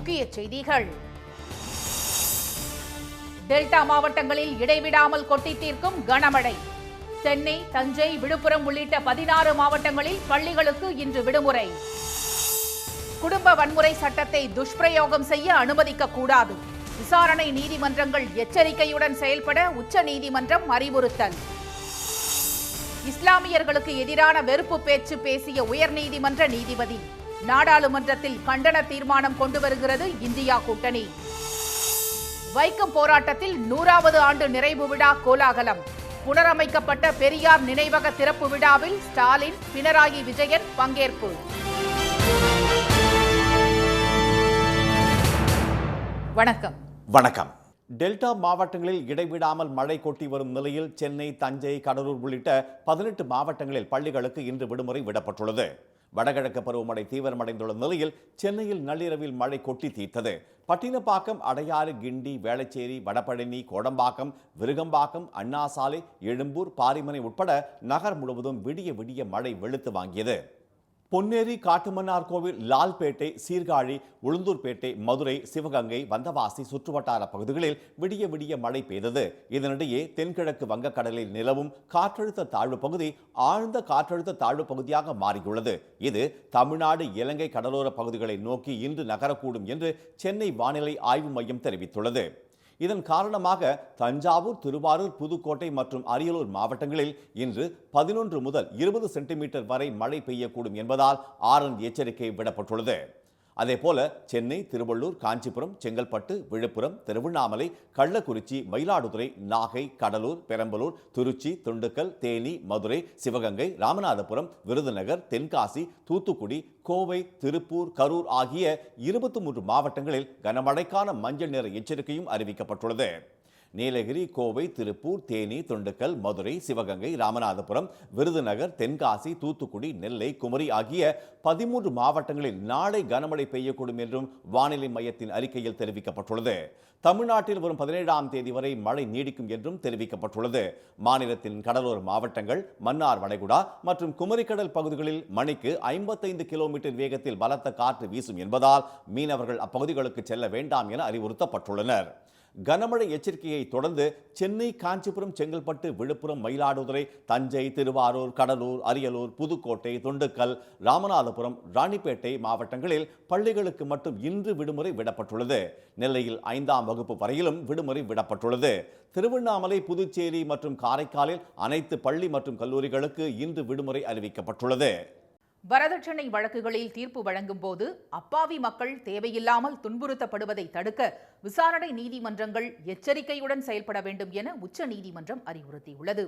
முக்கிய செய்திகள். டெல்டா மாவட்டங்களில் இடைவிடாமல் கொட்டி தீர்க்கும் கனமழை. சென்னை, தஞ்சை, விழுப்புரம் உள்ளிட்ட 16 மாவட்டங்களில் பள்ளிகளுக்கு இன்று விடுமுறை. குடும்ப வன்முறை சட்டத்தை துஷ்பிரயோகம் செய்ய அனுமதிக்க கூடாது. விசாரணை நீதிமன்றங்கள் எச்சரிக்கையுடன் செயல்பட உச்சநீதிமன்றம் அறிவுறுத்தல். இஸ்லாமியர்களுக்கு எதிரான வெறுப்பு பேச்சு பேசிய உயர்நீதிமன்ற நீதிபதி. நாடாளுமன்றத்தில் கண்டன தீர்மானம் கொண்டு வருகிறது இந்தியா கூட்டணி. வைக்கம் போராட்டத்தில் 100வது ஆண்டு நிறைவு விழா கோலாகலம். புனரமைக்கப்பட்ட பெரியார் நினைவக திறப்பு விழாவில் ஸ்டாலின், பினராயி விஜயன் பங்கேற்பு. வணக்கம். டெல்டா மாவட்டங்களில் இடைவிடாமல் மழை கொட்டி வரும் நிலையில் சென்னை, தஞ்சை, கடலூர் உள்ளிட்ட 18 மாவட்டங்களில் பள்ளிகளுக்கு இன்று விடுமுறை விடப்பட்டுள்ளது. வடகிழக்கு பருவமழை தீவிரமடைந்துள்ள நிலையில் சென்னையில் நள்ளிரவில் மழை கொட்டி தீர்த்தது. பட்டினப்பாக்கம், அடையாறு, கிண்டி, வேளச்சேரி, வடபழனி, கோடம்பாக்கம், விருகம்பாக்கம், அண்ணாசாலை, எழும்பூர், பாரிமனை உட்பட நகர் முழுவதும் விடிய விடிய மழை வெளுத்து வாங்கியது. பொன்னேரி, காட்டுமன்னார்கோவில், லால்பேட்டை, சீர்காழி, உளுந்தூர்பேட்டை, மதுரை, சிவகங்கை, வந்தவாசி சுற்றுவட்டார பகுதிகளில் விடிய விடிய மழை பெய்தது. இதனிடையே தென்கிழக்கு வங்கக்கடலில் நிலவும் காற்றழுத்த தாழ்வு பகுதி ஆழ்ந்த காற்றழுத்த தாழ்வு பகுதியாக மாறியுள்ளது. இது தமிழ்நாடு, இலங்கை கடலோர பகுதிகளை நோக்கி இன்று நகரக்கூடும் என்று சென்னை வானிலை ஆய்வு மையம் தெரிவித்துள்ளது. இதன் காரணமாக தஞ்சாவூர், திருவாரூர், புதுக்கோட்டை மற்றும் அரியலூர் மாவட்டங்களில் இன்று 11 முதல் 20 சென்டிமீட்டர் வரை மழை பெய்யக்கூடும் என்பதால் ஆரஞ்ச் எச்சரிக்கை விடப்பட்டுள்ளது. அதேபோல சென்னை, திருவள்ளூர், காஞ்சிபுரம், செங்கல்பட்டு, விழுப்புரம், திருவண்ணாமலை, கள்ளக்குறிச்சி, மயிலாடுதுறை, நாகை, கடலூர், பெரம்பலூர், திருச்சி, திண்டுக்கல், தேனி, மதுரை, சிவகங்கை, ராமநாதபுரம், விருதுநகர், தென்காசி, தூத்துக்குடி, கோவை, திருப்பூர், கரூர் ஆகிய 23 மாவட்டங்களில் கனமழைக்கான மஞ்சள் நிற எச்சரிக்கையும் அறிவிக்கப்பட்டுள்ளது. நீலகிரி, கோவை, திருப்பூர், தேனி, திண்டுக்கல், மதுரை, சிவகங்கை, ராமநாதபுரம், விருதுநகர், தென்காசி, தூத்துக்குடி, நெல்லை, குமரி ஆகிய 13 மாவட்டங்களில் நாளை கனமழை பெய்யக்கூடும் என்றும் வானிலை மையத்தின் அறிக்கையில் தெரிவிக்கப்பட்டுள்ளது. தமிழ்நாட்டில் வரும் 17ஆம் தேதி வரை மழை நீடிக்கும் என்றும் தெரிவிக்கப்பட்டுள்ளது. மாநிலத்தின் கடலோர மாவட்டங்கள், மன்னார் வளைகுடா மற்றும் குமரிக்கடல் பகுதிகளில் மணிக்கு 55 கிலோமீட்டர் வேகத்தில் பலத்த காற்று வீசும் என்பதால் மீனவர்கள் அப்பகுதிகளுக்கு செல்ல வேண்டாம் என அறிவுறுத்தப்பட்டுள்ளனர். கனமழை எச்சரிக்கையை தொடர்ந்து சென்னை, காஞ்சிபுரம், செங்கல்பட்டு, விழுப்புரம், மயிலாடுதுறை, தஞ்சை, திருவாரூர், கடலூர், அரியலூர், புதுக்கோட்டை, திண்டுக்கல், ராமநாதபுரம், ராணிப்பேட்டை மாவட்டங்களில் பள்ளிகளுக்கு மட்டும் இன்று விடுமுறை விடப்பட்டுள்ளது. நெல்லையில் 5ஆம் வகுப்பு வரையிலும் விடுமுறை விடப்பட்டுள்ளது. திருவண்ணாமலை, புதுச்சேரி மற்றும் காரைக்காலில் அனைத்து பள்ளி மற்றும் கல்லூரிகளுக்கு இன்று விடுமுறை அறிவிக்கப்பட்டுள்ளது. வரதட்சணை வழக்குகளில் தீர்ப்பு வழங்கும் போது அப்பாவி மக்கள் தேவையில்லாமல் துன்புறுத்தப்படுவதை தடுக்க விசாரணை நீதிமன்றங்கள் எச்சரிக்கையுடன் செயல்பட வேண்டும் என உச்சநீதிமன்றம் அறிவுறுத்தியுள்ளது.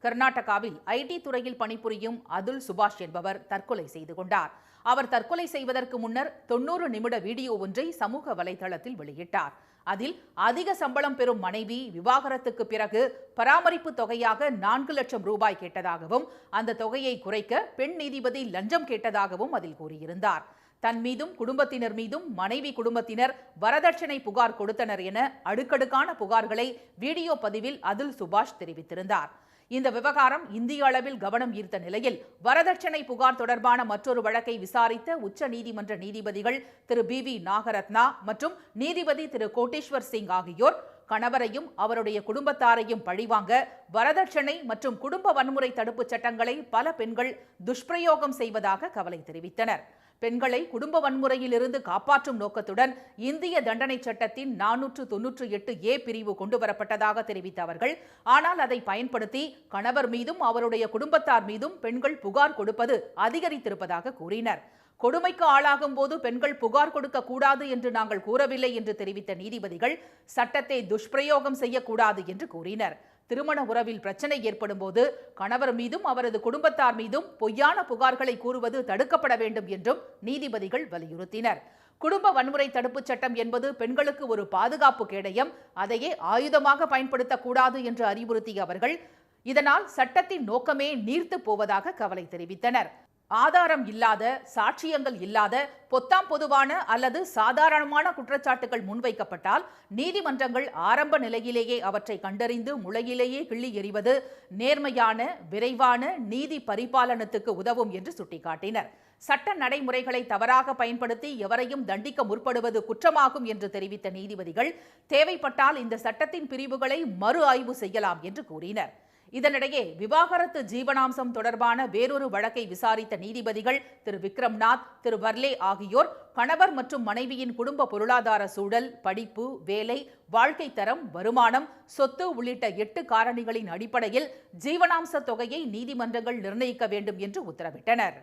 கர்நாடகாவில் ஐடி துறையில் பணிபுரியும் அதுல் சுபாஷ் என்பவர் தற்கொலை செய்து கொண்டார். அவர் தற்கொலை செய்வதற்கு முன்னர் 90 நிமிட வீடியோ ஒன்றை சமூக வலைதளத்தில் வெளியிட்டார். அதில் அதிக சம்பளம் பெறும் மனைவி விவாகரத்துக்கு பிறகு பராமரிப்பு தொகையாக 4 லட்சம் ரூபாய் கேட்டதாகவும் அந்த தொகையை குறைக்க பெண் நீதிபதி லஞ்சம் கேட்டதாகவும் அதில் கூறியிருந்தார். தன் மீதும் குடும்பத்தினர் மீதும் மனைவி குடும்பத்தினர் வரதட்சணை புகார் கொடுத்தனர் என அடுக்கடுக்கான புகார்களை வீடியோ பதிவில் அதுல் சுபாஷ் தெரிவித்திருந்தார். இந்த விவகாரம் இந்திய அளவில் கவனம் ஈர்த்த நிலையில் வரதட்சணை புகார் தொடர்பான மற்றொரு வழக்கை விசாரித்த உச்ச நீதிமன்ற நீதிபதிகள் திரு BV நாகரத்னா மற்றும் நீதிபதி திரு கோட்டேஸ்வர் சிங் ஆகியோர் கணவரையும் அவருடைய குடும்பத்தாரையும் பழிவாங்க வரதட்சணை மற்றும் குடும்ப வன்முறை தடுப்பு சட்டங்களை பல பெண்கள் துஷ்பிரயோகம் செய்வதாக கவலை தெரிவித்தனர். பெண்களை குடும்ப வன்முறையில் இருந்து காப்பாற்றும் நோக்கத்துடன் இந்திய தண்டனை சட்டத்தின் 498A பிரிவு கொண்டுவரப்பட்டதாக தெரிவித்த அவர்கள், ஆனால் அதை பயன்படுத்தி கணவர் மீதும் அவருடைய குடும்பத்தார் மீதும் பெண்கள் புகார் கொடுப்பது அதிகரித்திருப்பதாக கூறினர். கொடுமைக்கு ஆளாகும் போது பெண்கள் புகார் கொடுக்க கூடாது என்று நாங்கள் கூறவில்லை என்று தெரிவித்த நீதிபதிகள் சட்டத்தை துஷ்பிரயோகம் செய்யக்கூடாது என்று கூறினர். திருமண உறவில் பிரச்சனை ஏற்படும் போது கணவர் மீதும் அவரது குடும்பத்தார் மீதும் பொய்யான புகார்களை கூறுவது தடுக்கப்பட வேண்டும் என்றும் நீதிபதிகள் வலியுறுத்தினர். குடும்ப வன்முறை தடுப்புச் சட்டம் என்பது பெண்களுக்கு ஒரு பாதுகாப்பு கேடயம், அதையே ஆயுதமாக பயன்படுத்தக்கூடாது என்று அறிவுறுத்திய அவர்கள், இதனால் சட்டத்தின் நோக்கமே நீர்த்து போவதாக கவலை தெரிவித்தனர். ஆதாரம் இல்லாத, சாட்சியங்கள் இல்லாத, பொத்தாம் பொதுவான அல்லது சாதாரணமான குற்றச்சாட்டுகள் முன்வைக்கப்பட்டால் நீதிமன்றங்கள் ஆரம்ப நிலையிலேயே அவற்றை கண்டறிந்து முளையிலேயே கிள்ளி எறிவது நேர்மையான, விரைவான நீதி பரிபாலனத்துக்கு உதவும் என்று சுட்டிக்காட்டினர். சட்ட நடைமுறைகளை தவறாக பயன்படுத்தி எவரையும் தண்டிக்க முற்படுவது குற்றமாகும் என்று தெரிவித்த நீதிபதிகள், தேவைப்பட்டால் இந்த சட்டத்தின் பிரிவுகளை மறு ஆய்வு செய்யலாம் என்று கூறினர். இதனிடையே விவாகரத்து ஜீவனாம்சம் தொடர்பான வேறொரு வழக்கை விசாரித்த நீதிபதிகள் திரு விக்ரம்நாத், திரு வர்லே ஆகியோர் கணவர் மற்றும் மனைவியின் குடும்ப பொருளாதார சூழல், படிப்பு, வேலை, வாழ்க்கை தரம், வருமானம், சொத்து உள்ளிட்ட 8 காரணிகளின் அடிப்படையில் ஜீவனாம்ச தொகையை நீதிமன்றங்கள் நிர்ணயிக்க வேண்டும் என்று உத்தரவிட்டனர்.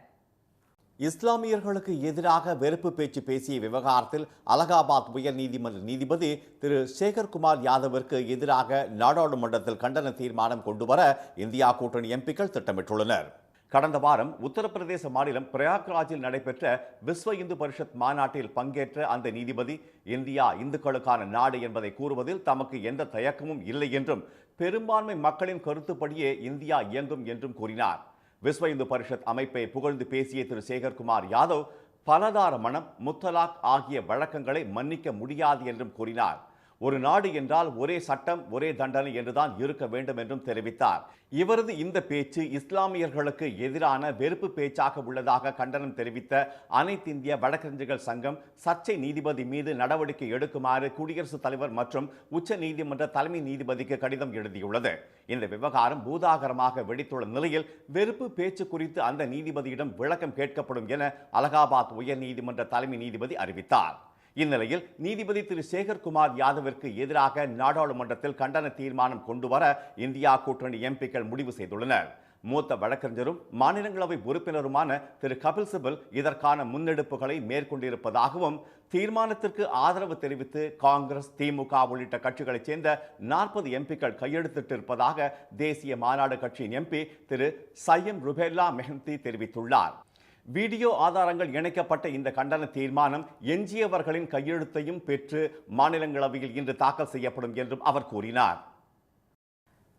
இஸ்லாமியர்களுக்கு எதிராக வெறுப்பு பேச்சு பேசிய விவகாரத்தில் அலகாபாத் உயர் நீதிமன்ற நீதிபதி திரு சேகர்குமார் யாதவிற்கு எதிராக நாடாளுமன்றத்தில் கண்டன தீர்மானம் கொண்டுவர இந்தியா கூட்டணி எம்பிக்கள் திட்டமிட்டுள்ளனர். கடந்த வாரம் உத்தரப்பிரதேச மாநிலம் பிரயாக்ராஜில் நடைபெற்ற விஸ்வ இந்து பரிஷத் மாநாட்டில் பங்கேற்ற அந்த நீதிபதி, இந்தியா இந்துக்களுக்கான நாடு என்பதை கூறுவதில் தமக்கு எந்த தயக்கமும் இல்லை என்றும், பெரும்பான்மை மக்களின் கருத்துப்படியே இந்தியா இயங்கும் என்றும் கூறினார். விஸ்வ இந்து பரிஷத் அமைப்பை புகழ்ந்து பேசிய திரு சேகர்குமார் யாதவ், பலதார மனம், முத்தலாக் ஆகிய வழக்கங்களை மன்னிக்க முடியாது என்றும் கூறினார். ஒரு நாடு என்றால் ஒரே சட்டம், ஒரே தண்டனை என்றுதான் இருக்க வேண்டும் என்றும் தெரிவித்தார். இவரது இந்த பேச்சு இஸ்லாமியர்களுக்கு எதிரான வெறுப்பு பேச்சாக உள்ளதாக கண்டனம் தெரிவித்த அனைத்திந்திய வழக்கறிஞர்கள் சங்கம், சர்ச்சை நீதிபதி மீது நடவடிக்கை எடுக்குமாறு குடியரசுத் தலைவர் மற்றும் உச்ச நீதிமன்ற தலைமை நீதிபதிக்கு கடிதம் எழுதியுள்ளது. இந்த விவகாரம் பூதாகரமாக வெடித்துள்ள நிலையில் வெறுப்பு பேச்சு குறித்து அந்த நீதிபதியிடம் விளக்கம் கேட்கப்படும் என அலகாபாத் உயர் நீதிமன்ற தலைமை நீதிபதி அறிவித்தார். இந்நிலையில் நீதிபதி திரு சேகர்குமார் யாதவிற்கு எதிராக நாடாளுமன்றத்தில் கண்டன தீர்மானம் கொண்டுவர இந்தியா கூட்டணி எம்பிக்கள் முடிவு செய்துள்ளனர். மூத்த வழக்கறிஞரும் மாநிலங்களவை உறுப்பினருமான திரு கபில் சிபல் இதற்கான முன்னெடுப்புகளை மேற்கொண்டிருப்பதாகவும், தீர்மானத்திற்கு ஆதரவு தெரிவித்து காங்கிரஸ், திமுக உள்ளிட்ட கட்சிகளைச் சேர்ந்த 40 எம்பிக்கள் கையெழுத்திட்டிருப்பதாக தேசிய மாநாடு கட்சியின் எம்பி திரு சையம் ருபெல்லா மெஹந்தி தெரிவித்துள்ளார். வீடியோ ஆதாரங்கள் இணைக்கப்பட்ட இந்த கண்டன தீர்மானம் எஞ்சியவர்களின் கையெழுத்தையும் பெற்று மாநிலங்களவையில் இன்று தாக்கல் செய்யப்படும் என்றும் அவர் கூறினார்.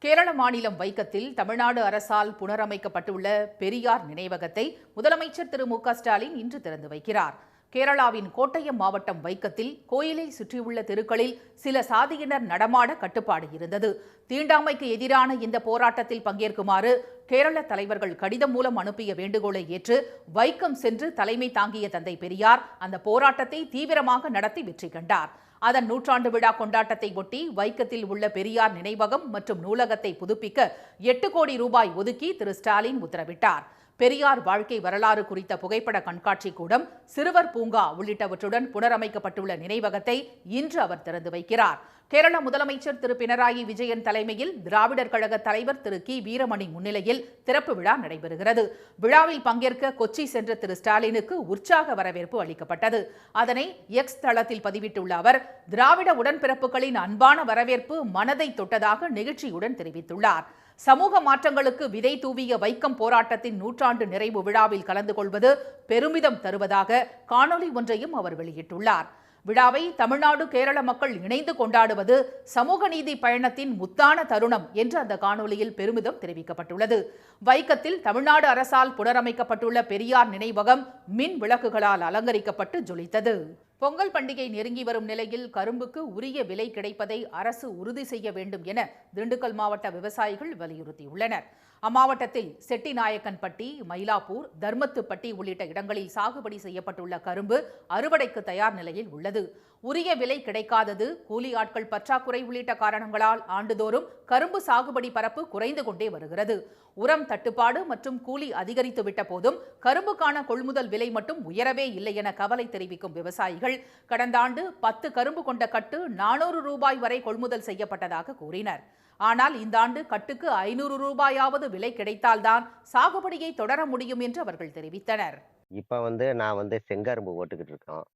கேரள மாநிலம் வைக்கத்தில் தமிழ்நாடு அரசால் புனரமைக்கப்பட்டுள்ள பெரியார் நினைவகத்தை முதலமைச்சர் திரு மு.க. ஸ்டாலின் இன்று திறந்து வைக்கிறார். கேரளாவின் கோட்டயம் மாவட்டம் வைக்கத்தில் கோயிலை சுற்றியுள்ள தெருக்களில் சில சாதியினர் நடமாட கட்டுப்பாடு இருந்தது. தீண்டாமைக்கு எதிரான இந்த போராட்டத்தில் பங்கேற்குமாறு கேரள தலைவர்கள் கடிதம் மூலம் அனுப்பிய வேண்டுகோளை ஏற்று வைக்கம் சென்று தலைமை தாங்கிய தந்தை பெரியார் அந்த போராட்டத்தை தீவிரமாக நடத்தி வெற்றி கண்டார். அதன் 100ஆண்டு விழா கொண்டாட்டத்தை ஒட்டி வைக்கத்தில் உள்ள பெரியார் நினைவகம் மற்றும் நூலகத்தை புதுப்பிக்க 8 கோடி ரூபாய் ஒதுக்கி திரு ஸ்டாலின் உத்தரவிட்டார். பெரியார் வாழ்க்கை வரலாறு குறித்த புகைப்பட கண்காட்சி கூடம், சிறுவர் பூங்கா உள்ளிட்டவற்றுடன் புனரமைக்கப்பட்டுள்ள நினைவகத்தை இன்று அவர் திறந்து வைக்கிறார். கேரள முதலமைச்சர் திரு பினராயி விஜயன் தலைமையில் திராவிடர் கழக தலைவர் திரு கி வீரமணி முன்னிலையில் திறப்பு விழா நடைபெறுகிறது. விழாவில் பங்கேற்க கொச்சி சென்ற திரு ஸ்டாலினுக்கு உற்சாக வரவேற்பு அளிக்கப்பட்டது. அதனை எக்ஸ் தளத்தில் பதிவிட்டுள்ள அவர், திராவிட உடன்பிறப்புகளின் அன்பான வரவேற்பு மனதை தொட்டதாக நெகிழ்ச்சியுடன் தெரிவித்துள்ளார். சமூக மாற்றங்களுக்கு விதை தூவிய வைக்கம் போராட்டத்தின் 100ஆண்டு நிறைவு விழாவில் கலந்து கொள்வது பெருமிதம் தருவதாக காணொலி ஒன்றையும் அவர் வெளியிட்டுள்ளார். விழாவை தமிழ்நாடு, கேரள மக்கள் இணைந்து கொண்டாடுவது சமூக நீதி பயணத்தின் முத்தான தருணம் என்று அந்த காணொலியில் பெருமிதம் தெரிவிக்கப்பட்டுள்ளது. வைக்கத்தில் தமிழ்நாடு அரசால் புனரமைக்கப்பட்டுள்ள பெரியார் நினைவகம் மின் விளக்குகளால் அலங்கரிக்கப்பட்டு ஜொலித்தது. பொங்கல் பண்டிகை நெருங்கி வரும் நிலையில் கரும்புக்கு உரிய விலை கிடைப்பதை அரசு உறுதி செய்ய வேண்டும் என திண்டுக்கல் மாவட்ட விவசாயிகள் வலியுறுத்தியுள்ளனர். அம்மாவட்டத்தில் செட்டிநாயக்கன்பட்டி, மயிலாப்பூர், தர்மத்துப்பட்டி உள்ளிட்ட இடங்களில் சாகுபடி செய்யப்பட்டுள்ள கரும்பு அறுவடைக்கு தயார் நிலையில் உள்ளது. உரிய விலை கிடைக்காதது, கூலி ஆட்கள் பற்றாக்குறை உள்ளிட்ட காரணங்களால் ஆண்டுதோறும் கரும்பு சாகுபடி பரப்பு குறைந்து கொண்டே வருகிறது. உரம் தட்டுப்பாடு மற்றும் கூலி அதிகரித்துவிட்ட போதும் கரும்புக்கான கொள்முதல் விலை மட்டும் உயரவே இல்லை என கவலை தெரிவிக்கும் விவசாயிகள், கடந்த ஆண்டு 10 கரும்பு கொண்ட கட்டு 400 ரூபாய் வரை கொள்முதல் செய்யப்பட்டதாக கூறினர். ஆனால் இந்த ஆண்டு கட்டுக்கு 500 ரூபாயாவது விலை கிடைத்தால்தான் சாகுபடியை தொடர முடியும் என்று அவர்கள் தெரிவித்தனர். இப்ப நான் செங்கரும்பு போட்டுக்கிட்டு இருக்கோம்.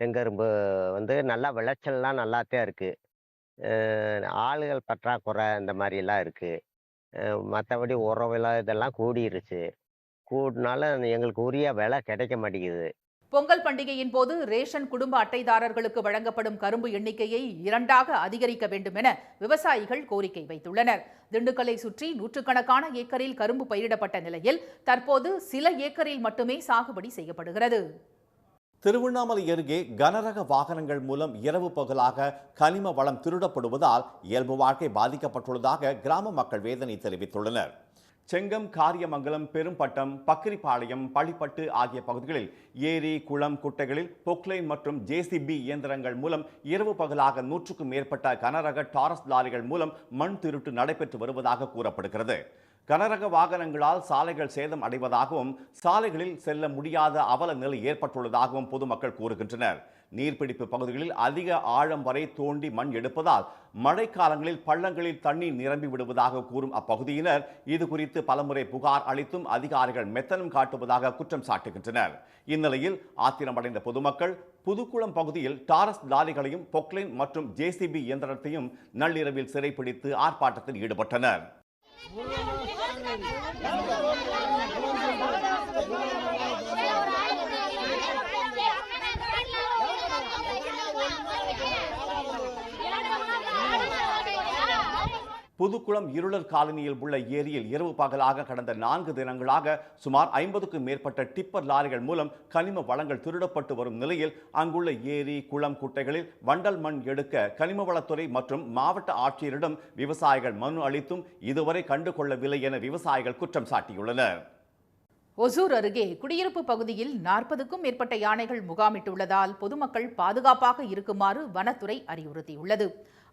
செங்கரும்பு நல்லா விளைச்சல்லாம் நல்லாத்தான் இருக்கு. ஆளுகள் பற்றாக்குறை இந்த மாதிரிலாம் இருக்கு. மற்றபடி உர விலை இதெல்லாம் கூடிருச்சு. கூடினால எங்களுக்கு உரிய விலை கிடைக்க மாட்டேங்குது. பொங்கல் பண்டிகையின் போது ரேஷன் குடும்ப அட்டைதாரர்களுக்கு வழங்கப்படும் கரும்பு எண்ணிக்கையை 2ஆக அதிகரிக்க வேண்டும் என விவசாயிகள் கோரிக்கை வைத்துள்ளனர். திண்டுக்கல்லை சுற்றி நூற்றுக்கணக்கான ஏக்கரில் கரும்பு பயிரிடப்பட்ட நிலையில் தற்போது சில ஏக்கரில் மட்டுமே சாகுபடி செய்யப்படுகிறது. திருவண்ணாமலை அருகே கனரக வாகனங்கள் மூலம் இரவு பகலாக கனிம வளம் திருடப்படுவதால் இயல்பு வாழ்க்கை பாதிக்கப்பட்டுள்ளதாக கிராம மக்கள் வேதனை தெரிவித்துள்ளனர். செங்கம், காரியமங்கலம், பெரும்பட்டம், பக்கிரிப்பாளையம், பள்ளிப்பட்டு ஆகிய பகுதிகளில் ஏரி, குளம், குட்டைகளில் பொக்லைன் மற்றும் JCB இயந்திரங்கள் மூலம் இரவு பகலாக 100க்கும் மேற்பட்ட கனரக டாரஸ் லாரிகள் மூலம் மண் திருட்டு நடைபெற்று வருவதாக கூறப்படுகிறது. கனரக வாகனங்களால் சாலைகள் சேதம் அடைவதாகவும் சாலைகளில் செல்ல முடியாத அவல நிலை ஏற்பட்டுள்ளதாகவும் பொதுமக்கள் கூறுகின்றனர். நீர்பிடிப்பு பகுதிகளில் அதிக ஆழம் வரை தோண்டி மண் எடுப்பதால் மழைக்காலங்களில் பள்ளங்களில் தண்ணீர் நிரம்பி விடுவதாக கூறும் அப்பகுதியினர் இது குறித்து பலமுறை புகார் அளித்தும் அதிகாரிகள் மெத்தனம் காட்டுவதாக குற்றம் சாட்டுகின்றனர். இந்நிலையில் ஆத்திரமடைந்த பொதுமக்கள் புதுக்குளம் பகுதியில் டாரஸ் லாரிகளையும் பொக்லைன் மற்றும் JCB இயந்திரத்தையும் நள்ளிரவில் சிறைப்பிடித்து ஆர்ப்பாட்டத்தில் ஈடுபட்டனர். புதுக்குளம் இருளர் காலனியில் உள்ள ஏரியில் இரவு பகலாக கடந்த 4 தினங்களாக சுமார் 50க்கும் மேற்பட்ட டிப்பர் லாரிகள் மூலம் கனிம வளங்கள் திருடப்பட்டு வரும் நிலையில் அங்குள்ள ஏரி, குளம், குட்டைகளில் வண்டல் மண் எடுக்க கனிமவளத்துறை மற்றும் மாவட்ட ஆட்சியரிடம் விவசாயிகள் மனு அளித்தும் இதுவரை கண்டுகொள்ளவில்லை என விவசாயிகள் குற்றம் சாட்டியுள்ளனர். ஒசூர் அருகே குடியிருப்பு பகுதியில் 40க்கும் மேற்பட்ட யானைகள் முகாமிட்டுள்ளதால் பொதுமக்கள் பாதுகாப்பாக இருக்குமாறு வனத்துறை அறிவுறுத்தியுள்ளது.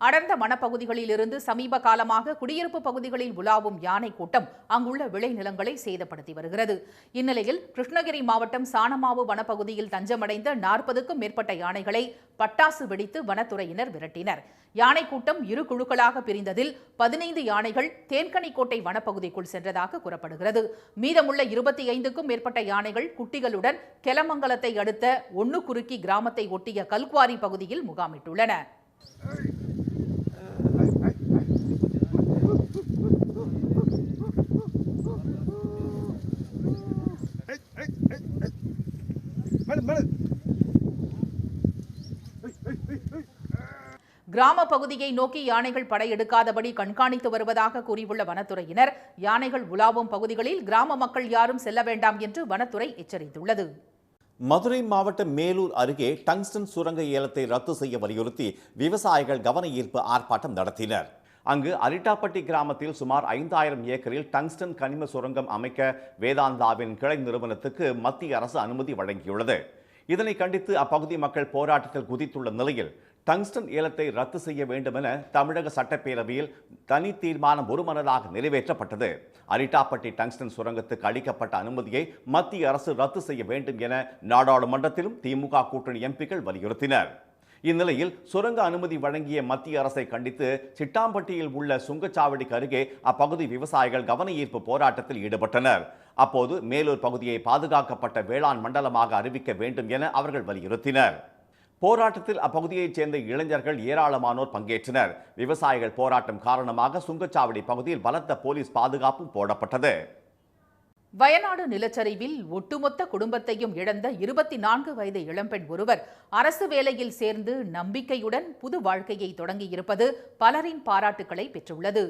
அடர்ந்த வனப்பகுதிகளில் இருந்து சமீப காலமாக குடியிருப்பு பகுதிகளில் உலாவும் யானை கூட்டம் அங்குள்ள விளைநிலங்களை சேதப்படுத்தி வருகிறது. இந்நிலையில் கிருஷ்ணகிரி மாவட்டம் சாணமாவு வனப்பகுதியில் தஞ்சமடைந்த 40க்கும் மேற்பட்ட யானைகளை பட்டாசு வெடித்து வனத்துறையினர் விரட்டினர். யானை கூட்டம் 2 குழுக்களாக பிரிந்ததில் 15 யானைகள் தேன்கனிக்கோட்டை வனப்பகுதிக்குள் சென்றதாக கூறப்படுகிறது. மீதமுள்ள 25க்கும் மேற்பட்ட யானைகள் குட்டிகளுடன் கெலமங்கலத்தை அடுத்த ஒன்னுகுறுக்கி கிராமத்தை ஒட்டிய கல்குவாரி பகுதியில் முகாமிட்டுள்ளன. கிராம பகுதியை நோக்கி யானைகள் படையெடுக்காதபடி கண்காணித்து வருவதாக கூறியுள்ள வனத்துறையினர் யானைகள் உலாவும் பகுதிகளில் கிராம மக்கள் யாரும் செல்ல வேண்டாம் என்று வனத்துறை எச்சரித்துள்ளது. மதுரை மாவட்டம் மேலூர் அருகே டங்ஸ்டன் சுரங்க ஏலத்தை ரத்து செய்ய வலியுறுத்தி விவசாயிகள் கவன ஈர்ப்பு ஆர்ப்பாட்டம் நடத்தினர். அங்கு அரிட்டாப்பட்டி கிராமத்தில் சுமார் 5000 ஏக்கரில் டங்ஸ்டன் கனிம சுரங்கம் அமைக்க வேதாந்தாவின் கிளை நிறுவனத்துக்கு மத்திய அரசு அனுமதி வழங்கியுள்ளது. இதனை கண்டித்து அப்பகுதி மக்கள் போராட்டத்தில் குதித்துள்ள நிலையில் டங்ஸ்டன் ஏலத்தை ரத்து செய்ய வேண்டும் என தமிழக சட்டப்பேரவையில் தனி தீர்மானம் ஒருமனதாக நிறைவேற்றப்பட்டது. அரிட்டாப்பட்டி டங்ஸ்டன் சுரங்கத்துக்கு அளிக்கப்பட்ட அனுமதியை மத்திய அரசு ரத்து செய்ய வேண்டும் என நாடாளுமன்றத்திலும் திமுக கூட்டணி எம்பிக்கள் வலியுறுத்தினர். இந்நிலையில் சுரங்க அனுமதி வழங்கிய மத்திய அரசை கண்டித்து சிட்டாம்பட்டியில் உள்ள சுங்கச்சாவடிக்கு அருகே அப்பகுதி விவசாயிகள் கவன ஈர்ப்பு போராட்டத்தில் ஈடுபட்டனர். அப்போது மேலூர் பகுதியை பாதுகாக்கப்பட்ட வேளாண் மண்டலமாக அறிவிக்க வேண்டும் என அவர்கள் வலியுறுத்தினர். போராட்டத்தில் அப்பகுதியைச் சேர்ந்த இளைஞர்கள் ஏராளமானோர் பங்கேற்றனர். விவசாயிகள் போராட்டம் காரணமாக சுங்கச்சாவடி பகுதியில் பலத்த போலீஸ் பாதுகாப்பும் போடப்பட்டது. வயநாடு நிலச்சரிவில் ஒட்டுமொத்த குடும்பத்தையும் இழந்த 24 வயது இளம்பெண் ஒருவர் அரசு வேலையில் சேர்ந்து நம்பிக்கையுடன் புது வாழ்க்கையை தொடங்கியிருப்பது பலரின் பாராட்டுக்களை பெற்றுள்ளது.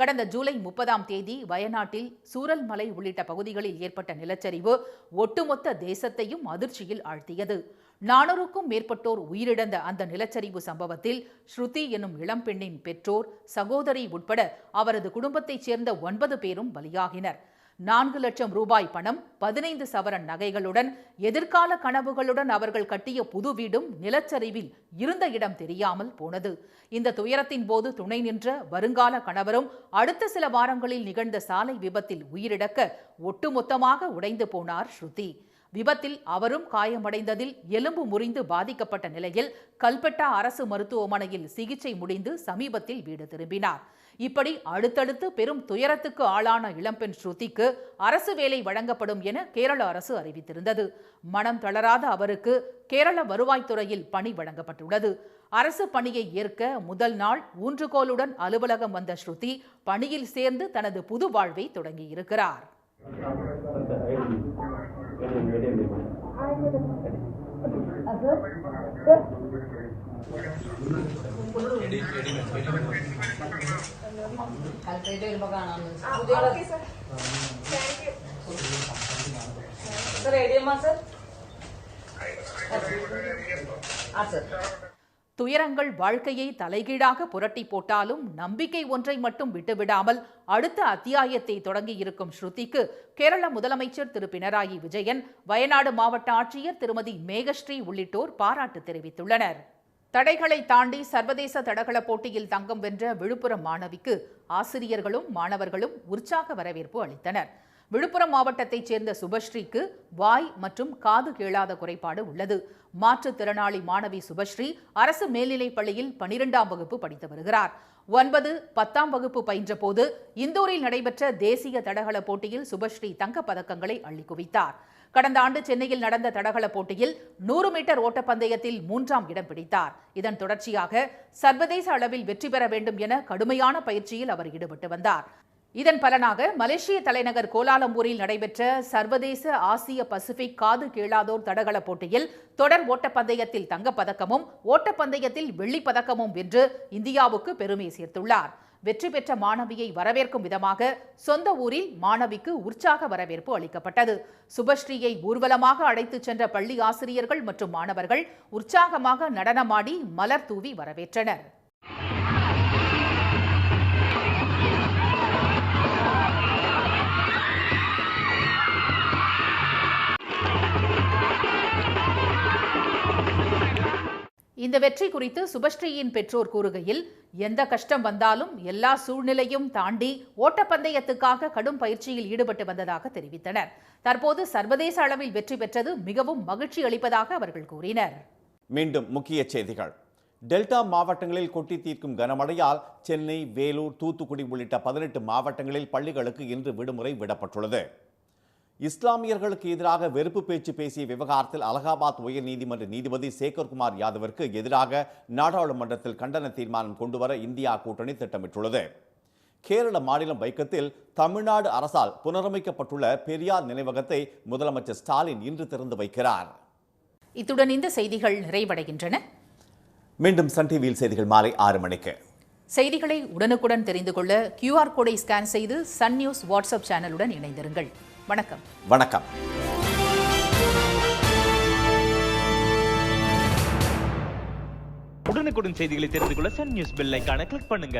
கடந்த ஜூலை 30ஆம் தேதி வயநாட்டில் சூரல்மலை உள்ளிட்ட பகுதிகளில் ஏற்பட்ட நிலச்சரிவு ஒட்டுமொத்த தேசத்தையும் அதிர்ச்சியில் ஆழ்த்தியது. 400க்கும் மேற்பட்டோர் உயிரிழந்த அந்த நிலச்சரிவு சம்பவத்தில் ஸ்ருதி எனும் இளம்பெண்ணின் பெற்றோர், சகோதரி உட்பட அவரது குடும்பத்தைச் சேர்ந்த 9 பேரும் பலியாகினர். 4 லட்சம் ரூபாய் பணம், 15 சவரன் நகைகளுடன் எதிர்கால கனவுகளுடன் அவர்கள் கட்டிய புது வீடும் நிலச்சரிவில் இருந்த இடம் தெரியாமல் போனது. இந்த துயரத்தின் போது துணை நின்ற வருங்கால கணவரும் அடுத்த சில வாரங்களில் நிகழ்ந்த சாலை விபத்தில் உயிரிழக்க ஒட்டுமொத்தமாக உடைந்து போனார் ஸ்ருதி. விபத்தில் அவரும் காயமடைந்ததில் எலும்பு முறிந்து பாதிக்கப்பட்ட நிலையில் கல்பெட்டா அரசு மருத்துவமனையில் சிகிச்சை முடிந்து சமீபத்தில் வீடு திரும்பினார். இப்படி அடுத்தடுத்து பெரும் துயரத்துக்கு ஆளான இளம்பெண் ஸ்ருதிக்கு அரசு வேலை வழங்கப்படும் என கேரள அரசு அறிவித்திருந்தது. மனம் தளராத அவருக்கு கேரள வருவாய்த்துறையில் பணி வழங்கப்பட்டுள்ளது. அரசு பணியை ஏற்க முதல் நாள் ஊன்றுகோலுடன் அலுவலகம் வந்த ஸ்ருதி பணியில் சேர்ந்து தனது புது வாழ்வை தொடங்கியிருக்கிறார். துயரங்கள் வாழ்க்கையை தலைகீழாக புரட்டி போட்டாலும் நம்பிக்கை ஒன்றை மட்டும் விட்டுவிடாமல் அடுத்த அத்தியாயத்தை தொடங்கியிருக்கும் ஸ்ருதிக்கு கேரள முதலமைச்சர் திரு பினராயி விஜயன், வயநாடு மாவட்ட ஆட்சியர் திருமதி மேகஸ்ரீ உள்ளிட்டோர் பாராட்டு தெரிவித்துள்ளனர். தடைகளை தாண்டி சர்வதேச தடகள போட்டியில் தங்கம் வென்ற விழுப்புரம் மாணவிக்கு ஆசிரியர்களும் மாணவர்களும் உற்சாக வரவேற்பு அளித்தனர். விழுப்புரம் மாவட்டத்தைச் சேர்ந்த சுபஸ்ரீக்கு வாய் மற்றும் காது கேளாத குறைபாடு உள்ளது. மாற்றுத்திறனாளி மாணவி சுபஸ்ரீ அரசு மேல்நிலைப் பள்ளியில் 12ஆம் வகுப்பு படித்து வருகிறார். 9, 10ஆம் வகுப்பு பயின்ற போது இந்தூரில் நடைபெற்ற தேசிய தடகள போட்டியில் சுபஸ்ரீ தங்கப் பதக்கங்களை அள்ளி குவித்தார். கடந்த ஆண்டு சென்னையில் நடந்த தடகள போட்டியில் 100 மீட்டர் ஓட்டப்பந்தயத்தில் 3ஆம் இடம் பிடித்தார். இதன் தொடர்ச்சியாக சர்வதேச அளவில் வெற்றி பெற வேண்டும் என கடுமையான பயிற்சியில் அவர் ஈடுபட்டு வந்தார். இதன் பலனாக மலேசிய தலைநகர் கோலாலம்பூரில் நடைபெற்ற சர்வதேச ஆசிய பசிபிக் காது கேளாதோர் தடகள போட்டியில் தொடர் ஓட்டப்பந்தயத்தில் தங்கப்பதக்கமும் ஓட்டப்பந்தயத்தில் வெள்ளிப்பதக்கமும் வென்று இந்தியாவுக்கு பெருமை சேர்த்துள்ளார். வெற்றி பெற்ற மாணவியை வரவேற்கும் விதமாக சொந்த ஊரில் மாணவிக்கு உற்சாக வரவேற்பு அளிக்கப்பட்டது. சுபஸ்ரீயை ஊர்வலமாக அழைத்துச் சென்ற பள்ளி ஆசிரியர்கள் மற்றும் மாணவர்கள் உற்சாகமாக நடனமாடி மலர் தூவி வரவேற்றனர். இந்த வெற்றி குறித்து சுபஸ்ரீயின் பெற்றோர் கூறுகையில், எந்த கஷ்டம் வந்தாலும் எல்லா சூழ்நிலையும் தாண்டி ஓட்டப்பந்தயத்துக்காக கடும் பயிற்சியில் ஈடுபட்டு வந்ததாக தெரிவித்தனர். தற்போது சர்வதேச அளவில் வெற்றி பெற்றது மிகவும் மகிழ்ச்சி அளிப்பதாக அவர்கள் கூறினர். மீண்டும் முக்கிய செய்திகள். டெல்டா மாவட்டங்களில் கொட்டி தீர்க்கும் கனமழையால் சென்னை, வேலூர், தூத்துக்குடி உள்ளிட்ட 18 மாவட்டங்களில் பள்ளிகளுக்கு இன்று விடுமுறை விடப்பட்டுள்ளது. இஸ்லாமியர்களுக்கு எதிராக வெறுப்பு பேச்சு பேசிய விவகாரத்தில் அலகாபாத் உயர்நீதிமன்ற நீதிபதி சேகர்குமார் யாதவிற்கு எதிராக நாடாளுமன்றத்தில் கண்டன தீர்மானம் கொண்டுவர இந்தியா கூட்டணி திட்டமிட்டுள்ளது. கேரள மாநிலம் வைக்கத்தில் தமிழ்நாடு அரசால் புனரமைக்கப்பட்டுள்ள பெரியார் நினைவகத்தை முதலமைச்சர் ஸ்டாலின் இன்று திறந்து வைக்கிறார். இத்துடன் இந்த செய்திகள் நிறைவடைகின்றன. மீண்டும் சன் டிவியில் செய்திகள் மாலை 6 மணிக்கு. செய்திகளை உடனுக்குடன் தெரிந்து கொள்ள QR கோடை ஸ்கேன் செய்து சன் நியூஸ் வாட்ஸ்அப் சேனலுடன் இணைந்திருங்கள். வணக்கம். வணக்கம். உடனுக்குடன் செய்திகளை தெரிந்து கொள்ள சன் நியூஸ் பெல் ஐகானை கிளிக் பண்ணுங்க.